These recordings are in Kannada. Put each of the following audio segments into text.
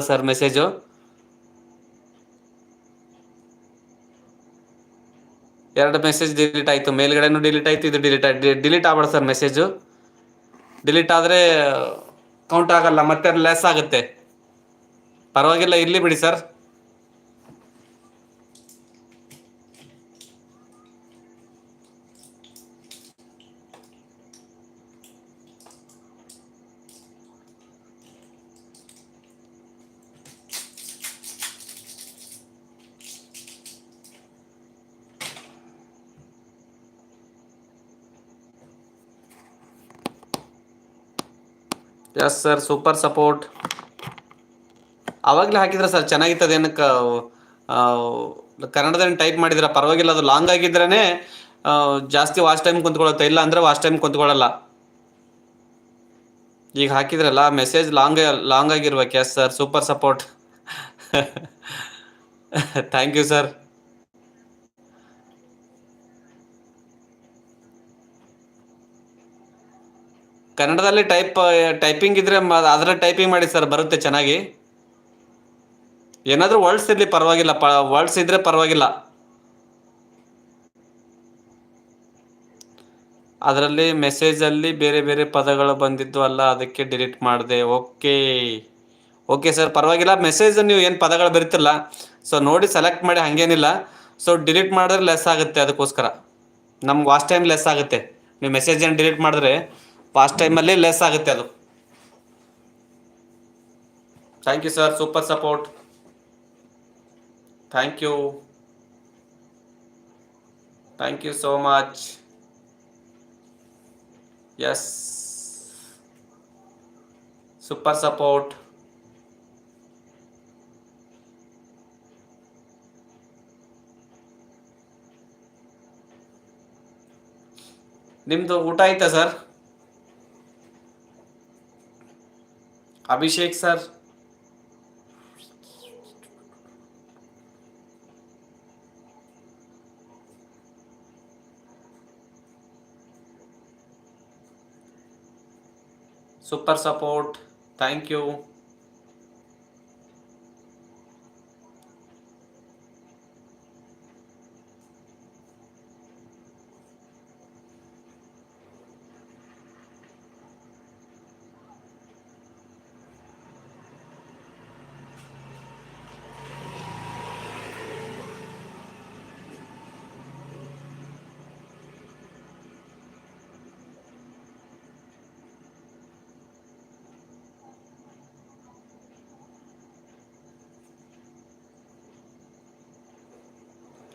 Sir message. ಎರಡು ಮೆಸೇಜ್ ಡಿಲೀಟ್ ಆಯಿತು, ಮೇಲ್ಗಡೆನೂ ಡಿಲೀಟ್ ಆಯಿತು, ಇದು ಡಿಲೀಟ್ ಆಗ್ಬೇಡ ಸರ್ ಮೆಸೇಜು. ಡಿಲೀಟ್ ಆದರೆ ಕೌಂಟ್ ಆಗಲ್ಲ, ಮತ್ತೆ ಲೆಸ್ ಆಗುತ್ತೆ. ಪರವಾಗಿಲ್ಲ, ಇರಲಿ ಬಿಡಿ sir. S sir, super support. ಆವಾಗಲೇ ಹಾಕಿದ್ರೆ ಸರ್ ಚೆನ್ನಾಗಿತ್ತದ. ಏನಕ್ಕೆ ಕನ್ನಡದಲ್ಲಿ ಟೈಪ್ ಮಾಡಿದ್ರೆ ಪರವಾಗಿಲ್ಲ. ಅದು ಲಾಂಗ್ ಆಗಿದ್ರೇ ಜಾಸ್ತಿ ವಾಚ್ ಟೈಮ್ ಕುಂತ್ಕೊಳ್ಳುತ್ತೆ, ಇಲ್ಲ ಅಂದರೆ ವಾಚ್ ಟೈಮ್ ಕುಂತ್ಕೊಳ್ಳಲ್ಲ. ಈಗ ಹಾಕಿದ್ರಲ್ಲ ಮೆಸೇಜ್ ಲಾಂಗ್ ಆಗಿರ್ಬೇಕು. Yes sir, super support. Thank you sir. ಕನ್ನಡದಲ್ಲಿ ಟೈಪಿಂಗ್ ಇದ್ರೆ ಅದರ ಟೈಪಿಂಗ್ ಮಾಡಿ ಸರ್, ಬರುತ್ತೆ ಚೆನ್ನಾಗಿ. ಏನಾದರೂ ವರ್ಡ್ಸ್ ಇರಲಿ ಪರವಾಗಿಲ್ಲ, ವರ್ಡ್ಸ್ ಇದ್ರೆ ಪರವಾಗಿಲ್ಲ. ಅದರಲ್ಲಿ ಮೆಸೇಜಲ್ಲಿ ಬೇರೆ ಬೇರೆ ಪದಗಳು ಬಂದಿದ್ದು ಅಲ್ಲ, ಅದಕ್ಕೆ ಡಿಲೀಟ್ ಮಾಡಿದೆ. ಓಕೆ ಸರ್, ಪರವಾಗಿಲ್ಲ. ಮೆಸೇಜ್ ನೀವು ಏನು ಪದಗಳು ಬರೀತಿರಲ್ಲ, ಸೊ ನೋಡಿ ಸೆಲೆಕ್ಟ್ ಮಾಡಿ, ಹಾಗೇನಿಲ್ಲ. ಸೊ ಡಿಲೀಟ್ ಮಾಡಿದ್ರೆ ಲೆಸ್ ಆಗುತ್ತೆ, ಅದಕ್ಕೋಸ್ಕರ ನಮ್ಗೆ ವಾಚ್ ಟೈಮ್ ಲೆಸ್ ಆಗುತ್ತೆ. ನೀವು ಮೆಸೇಜ್ ಏನು ಡಿಲೀಟ್ ಮಾಡಿದ್ರೆ ವಾಚ್ ಟೈಮಲ್ಲಿ ಲೆಸ್ ಆಗುತ್ತೆ ಅದು. Thank you sir, super support. Thank you so much. Yes, super support. ನಿಮ್ದು ಊಟ ಆಯ್ತಾ sir? Abhishek sir, super support. Thank you.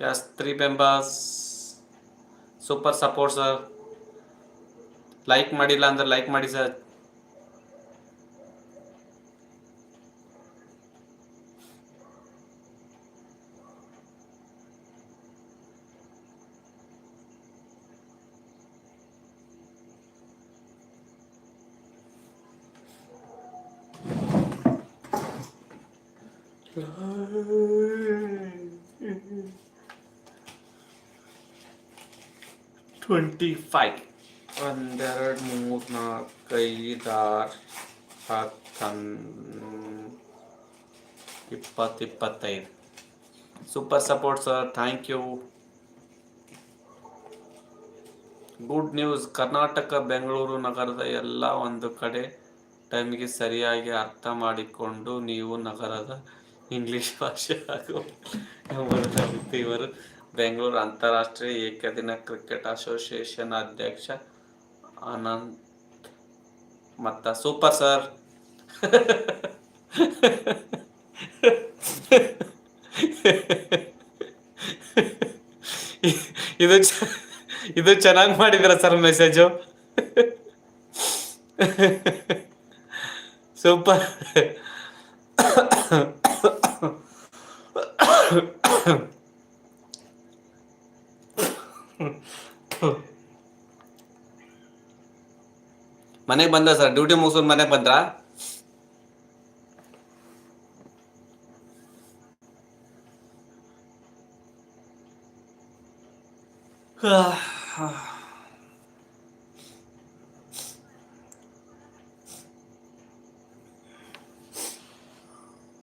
Yes, 3 members. Super support sir. Like ಮಾಡಿಲ್ಲ ಅಂದ್ರೆ ಲೈಕ್ ಮಾಡಿ sir. $25. 1, 2, 3, 4, 5, 10, 20, 25. Super support sir, thank you. Good news. Karnataka Bengaluru ನಗರದ ಎಲ್ಲ ಒಂದು ಕಡೆ ಟೈಮಿಗೆ ಸರಿಯಾಗಿ ಅರ್ಥ ಮಾಡಿಕೊಂಡು ನೀವು ನಗರದ ಇಂಗ್ಲಿಷ್ ಭಾಷೆ ಹಾಗೂ ಇವರು ಬೆಂಗಳೂರು ಅಂತಾರಾಷ್ಟ್ರೀಯ ಏಕದಿನ ಕ್ರಿಕೆಟ್ ಅಸೋಸಿಯೇಷನ್ ಅಧ್ಯಕ್ಷ ಅನಂತ್ ಮತ್ತ. Super sir. ಇದು ಚೆನ್ನಾಗಿ ಮಾಡಿದ್ರ ಸರ್ ಮೆಸೇಜು. ಸೂಪರ್. ಮನೆಗೆ ಬಂದ ಸರ್, ಡ್ಯೂಟಿ ಮುಗಿಸ್ಕೊಂಡು ಮನೆಗೆ ಬಂದ್ರಾ?